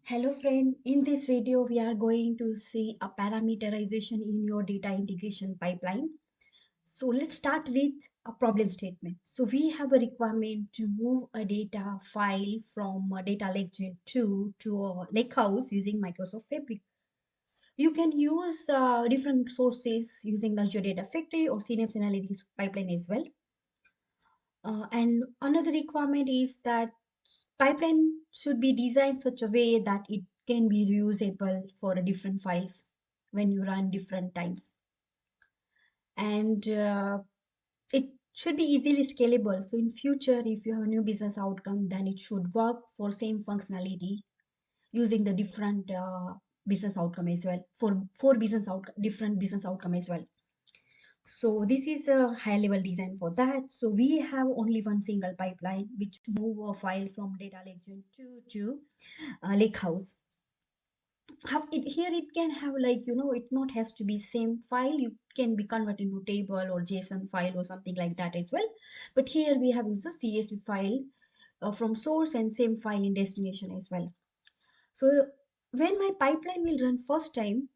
Hello friend, in this video we are going to see a parameterization in your data integration pipeline. So let's start with a problem statement. So we have a requirement to move a data file from a data lake Gen 2 to a lakehouse using Microsoft Fabric. You can use different sources using the Azure Data Factory or Synapse Analytics pipeline as well. And another requirement is that pipeline should be designed such a way that it can be reusable for different files when you run different times. And it should be easily scalable. So in future, if you have a new business outcome, then it should work for same functionality using the different business outcome as well for different business outcome as well. So this is a high level design for that. So we have only one single pipeline which move a file from data lake Gen 2 to lakehouse. Here it can have it not has to be same file. You can be converted into table or JSON file or something like that as well. But here we have is a CSV file from source and same file in destination as well. So when my pipeline will run first time,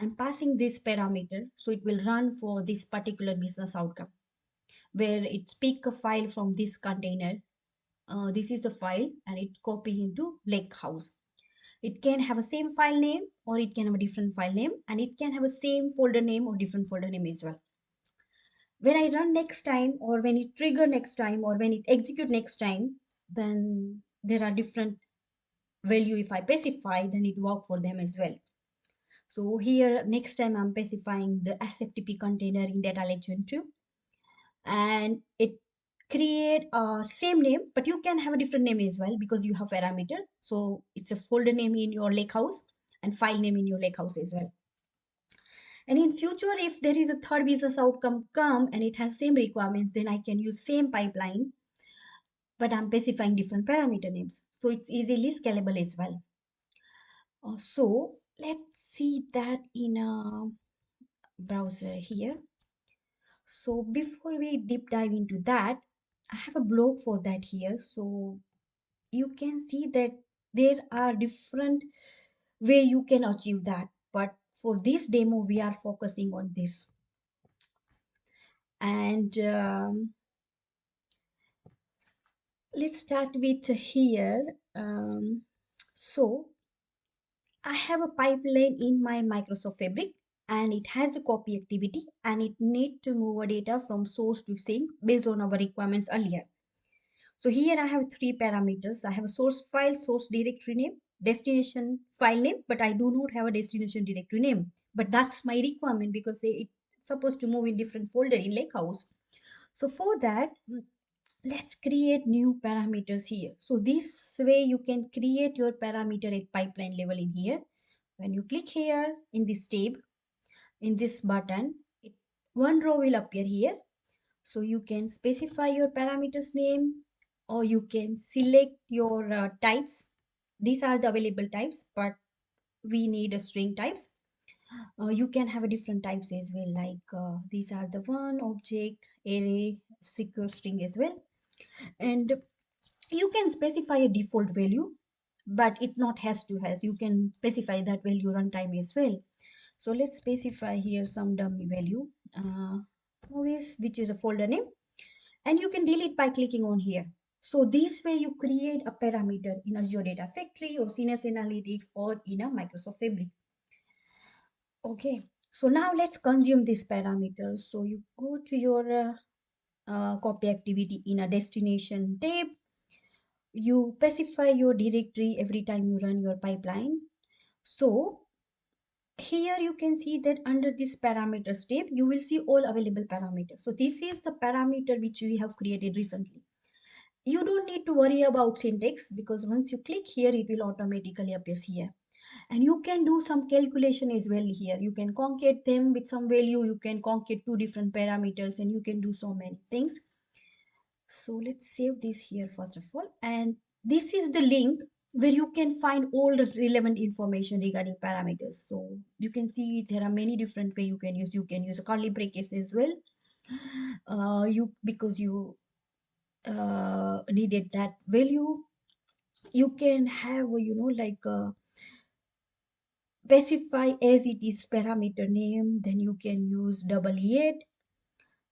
I'm passing this parameter. So it will run for this particular business outcome where it pick a file from this container. This is the file and it copy into lake house. It can have a same file name or it can have a different file name, and it can have a same folder name or different folder name as well. When I run next time, or when it trigger next time, or when it execute next time, then there are different value. If I specify, then it work for them as well. So here next time I'm specifying the SFTP container in data lake Gen 2, and it create a same name, but you can have a different name as well because you have parameter. So it's a folder name in your lakehouse and file name in your lakehouse as well. And in future, if there is a third business outcome come and it has same requirements, then I can use same pipeline, but I'm specifying different parameter names. So it's easily scalable as well. So let's see that in a browser here. So before we deep dive into that, I have a blog for that here. So you can see that there are different way you can achieve that. But for this demo, we are focusing on this. And let's start with here. So I have a pipeline in my Microsoft Fabric, and it has a copy activity, and it need to move a data from source to sink based on our requirements earlier. So here I have three parameters. I have a source file, source directory name, destination file name, but I do not have a destination directory name. But that's my requirement because it's supposed to move in different folder in Lakehouse. So for that, let's create new parameters here. So this way you can create your parameter at pipeline level in here. When you click here in this tab, in this button, one row will appear here. So you can specify your parameters name, or you can select your types. These are the available types, but we need a string types. You can have a different types as well, like these are the one object, array, secure string as well. And you can specify a default value, but it not has. You can specify that value runtime as well. So let's specify here some dummy value, which is a folder name, and you can delete by clicking on here. So this way you create a parameter in Azure Data Factory or Synapse Analytics or in a Microsoft Fabric. Okay, so now let's consume this parameter. So you go to your copy activity in a destination tab. You specify your directory every time you run your pipeline. So here you can see that under this parameters tab, you will see all available parameters. So this is the parameter which we have created recently. You don't need to worry about syntax because once you click here, it will automatically appears here. And you can do some calculation as well here. You can concat them with some value. You can concat two different parameters, and you can do so many things. So let's save this here first of all. And this is the link where you can find all the relevant information regarding parameters. So you can see there are many different way you can use. You can use a curly brackets as well. Because you needed that value. You can have, like specify as it is parameter name, then you can use double it,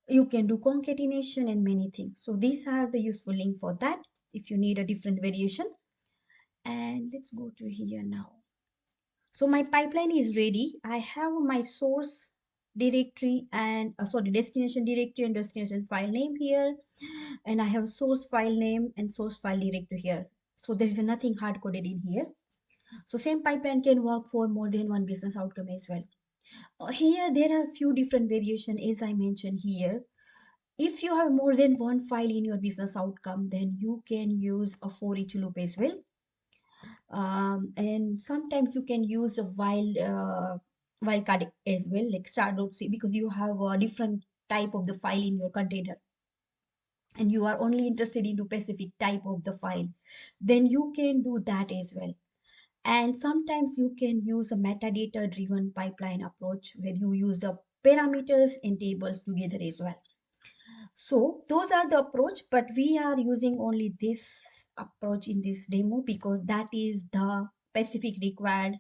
you can do concatenation and many things. So these are the useful link for that if you need a different variation. And let's go to here now. So my pipeline is ready. I have my source directory and sorry, destination directory and destination file name here, and I have source file name and source file directory here. So there is nothing hard coded in here. So same pipeline can work for more than one business outcome as well. Here there are a few different variation as I mentioned here. If you have more than one file in your business outcome, then you can use a for each loop as well. And sometimes you can use a wildcard as well, like start.c, because you have a different type of the file in your container and you are only interested into specific type of the file, then you can do that as well. And sometimes you can use a metadata driven pipeline approach where you use the parameters and tables together as well. So those are the approach, but we are using only this approach in this demo because that is the specific requirement.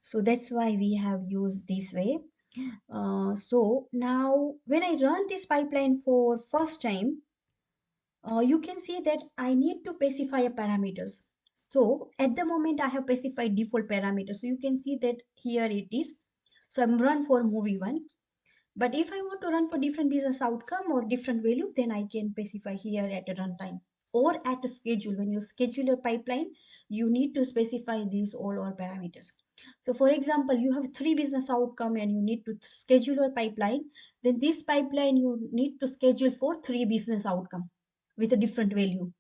So that's why we have used this way. So now when I run this pipeline for first time, you can see that I need to specify a parameters. So at the moment I have specified default parameters. So you can see that here it is. So I'm run for movie one. But if I want to run for different business outcome or different value, then I can specify here at a runtime or at a schedule. When you schedule your pipeline, you need to specify these all parameters. So for example, you have three business outcome and you need to schedule your pipeline. Then this pipeline you need to schedule for three business outcome with a different value.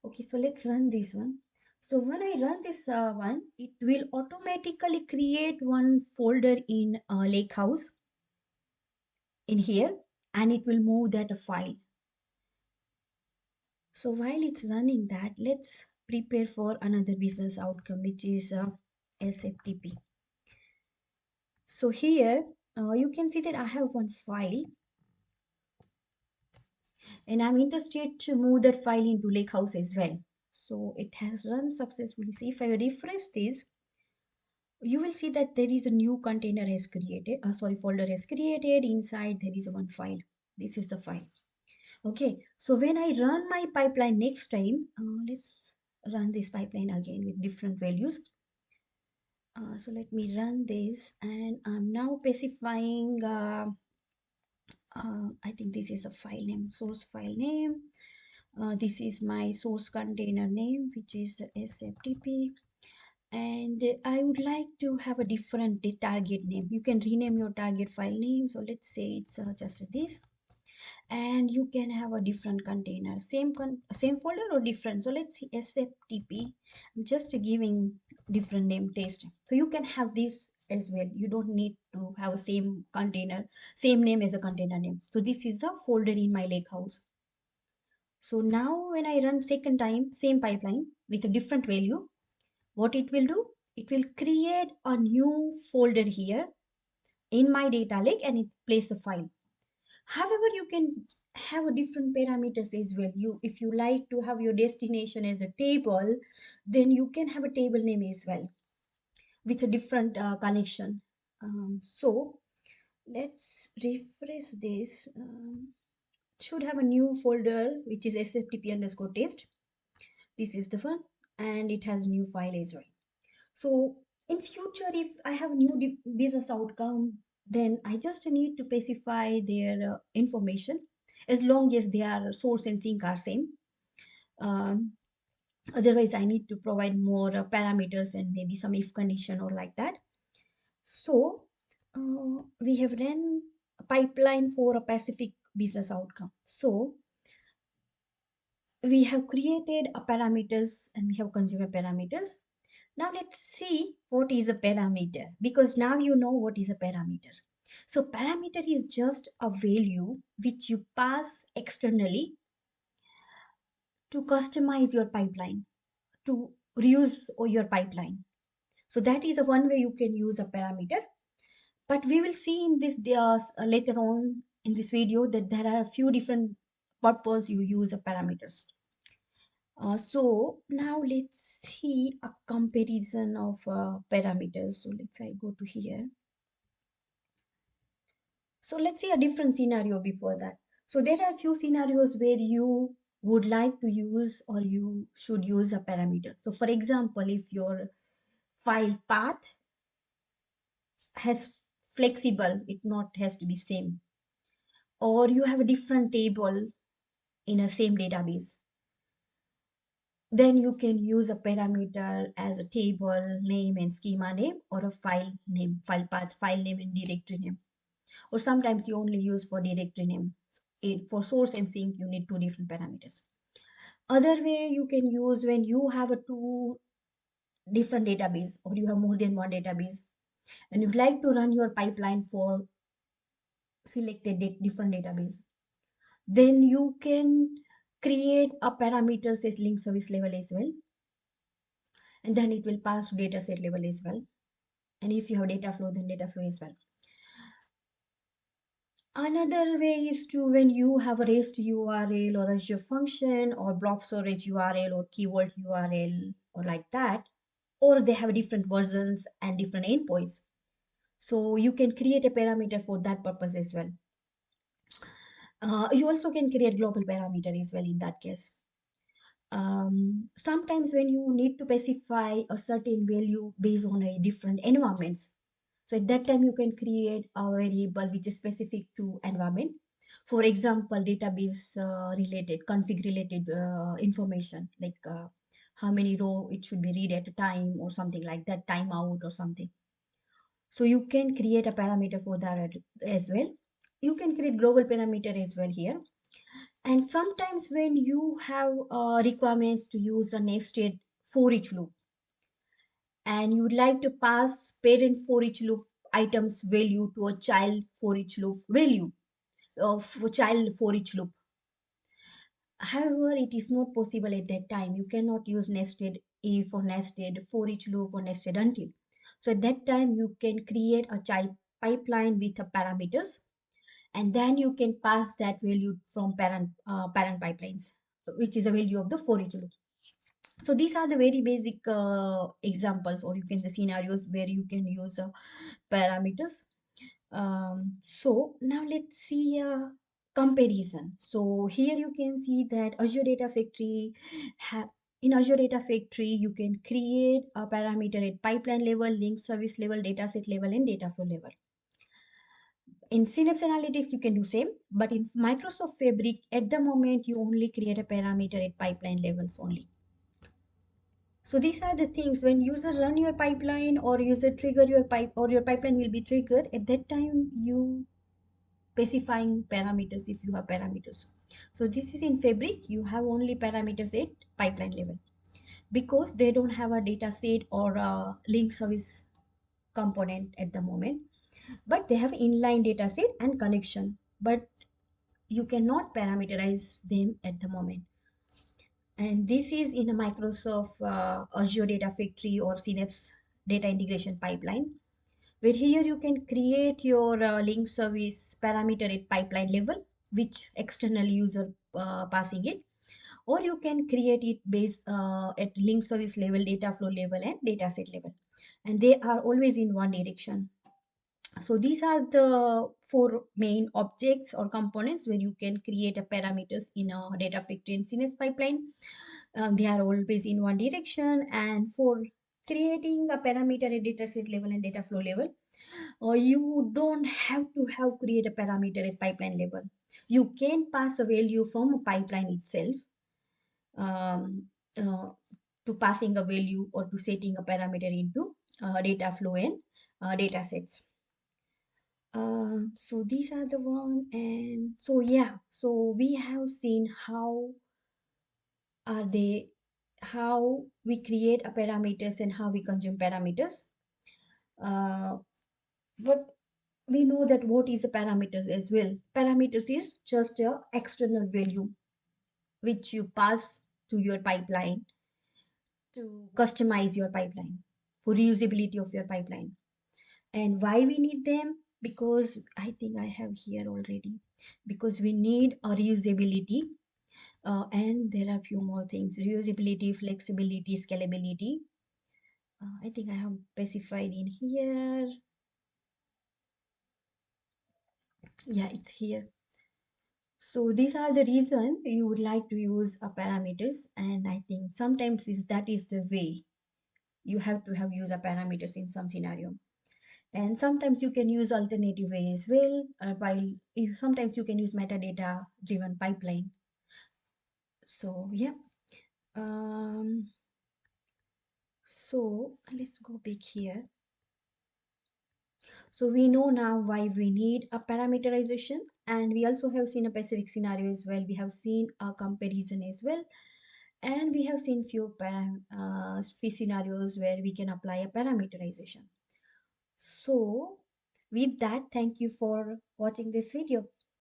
Okay, so let's run this one. So when I run this one, it will automatically create one folder in Lakehouse in here, and it will move that file. So while it's running that, let's prepare for another business outcome, which is SFTP. So here you can see that I have one file and I'm interested to move that file into Lakehouse as well. So it has run successfully. So if I refresh this, you will see that there is a new container has created, folder has created. Inside there is one file. This is the file. Okay, so when I run my pipeline next time, let's run this pipeline again with different values. So let me run this and I'm now specifying, I think this is a file name, source file name. This is my source container name, which is SFTP. And I would like to have a different target name. You can rename your target file name. So let's say it's just this. And you can have a different container, same folder or different. So let's see SFTP. I'm just giving different name test. So you can have this as well. You don't need to have same container, same name as a container name. So this is the folder in my Lakehouse. So now when I run second time, same pipeline with a different value, what it will do? It will create a new folder here in my data lake and it plays a file. However, you can have a different parameters as well. If you like to have your destination as a table, then you can have a table name as well with a different connection. So let's refresh this. Should have a new folder which is sftp underscore test. This is the one, and it has new file as well. So in future, if I have a new business outcome, then I just need to specify their information as long as their source and sink are same. Um, Otherwise, I need to provide more parameters and maybe some if condition or like that. So we have ran a pipeline for a specific business outcome. So we have created a parameters and we have consumer parameters. Now let's see what is a parameter, because now you know what is a parameter. So parameter is just a value which you pass externally to customize your pipeline, to reuse your pipeline. So that is a one way you can use a parameter. But we will see in this later on in this video that there are a few different purpose you use a parameters. So now let's see a comparison of parameters. So if I go to here, so let's see a different scenario before that. So there are a few scenarios where you would like to use or you should use a parameter. So for example, if your file path has flexible, it not has to be same, or you have a different table in a same database, then you can use a parameter as a table name and schema name, or a file name, file path, file name and directory name. Or sometimes you only use for directory name. For source and sink, you need two different parameters. Other way you can use when you have a two different database, or you have more than one database, and you'd like to run your pipeline for selected different database, then you can create a parameter says link service level as well, and then it will pass to data set level as well. And if you have data flow, then data flow as well. Another way is to when you have a REST URL or Azure function or blob storage URL or keyword URL or like that, or they have different versions and different endpoints. So you can create a parameter for that purpose as well. You also can create global parameter as well in that case. Sometimes when you need to specify a certain value based on a different environments, so at that time you can create a variable which is specific to environment. For example, database related, config related information, like how many row it should be read at a time or something like that, timeout or something. So you can create a parameter for that as well. You can create global parameter as well here. And sometimes when you have requirements to use a nested for each loop, and you would like to pass parent for each loop items value to a child for each loop value of child for each loop. However, it is not possible at that time. You cannot use nested if or nested for each loop or nested until. So at that time, you can create a child pipeline with the parameters, and then you can pass that value from parent pipelines, which is a value of the for each loop. So these are the very basic examples, or you can say scenarios where you can use parameters. So now let's see a comparison. So here you can see that Azure Data Factory in Azure Data Factory, you can create a parameter at pipeline level, link service level, dataset level, and data flow level. In Synapse Analytics, you can do same, but in Microsoft Fabric, at the moment, you only create a parameter at pipeline levels only. So these are the things when user run your pipeline or user trigger your pipe or your pipeline will be triggered. At that time, you specifying parameters if you have parameters. So this is in Fabric, you have only parameters at pipeline level because they don't have a data set or a link service component at the moment, but they have inline data set and connection, but you cannot parameterize them at the moment. And this is in a Microsoft Azure Data Factory or Synapse data integration pipeline, where here you can create your link service parameter at pipeline level, which external user passing it, or you can create it based at link service level, data flow level, and dataset level, and they are always in one direction. So these are the four main objects or components where you can create a parameters in a data factory and Synapse pipeline. They are always in one direction, and for creating a parameter at dataset level and data flow level, you don't have to have create a parameter at pipeline level. You can pass a value from a pipeline itself, um, uh, to passing a value or to setting a parameter into data flow and data sets. So these are the one, and so yeah, so we have seen are they how we create a parameters and how we consume parameters. Uh, but we know that what is a parameters as well. Parameters is just a external value which you pass to your pipeline to customize your pipeline for reusability of your pipeline. And why we need them? Because I think I have here already. Because we need a reusability And there are a few more things: reusability, flexibility, scalability. I think I have specified in here. Yeah, it's here. So these are the reason you would like to use a parameters, and I think sometimes is that is the way you have to have use a parameters in some scenario. And sometimes you can use alternative way as well. While if sometimes you can use metadata driven pipeline. So yeah. Um, so let's go back here. So we know now why we need a parameterization, and we also have seen a specific scenario as well. We have seen a comparison as well, and we have seen few scenarios where we can apply a parameterization. So with that, thank you for watching this video.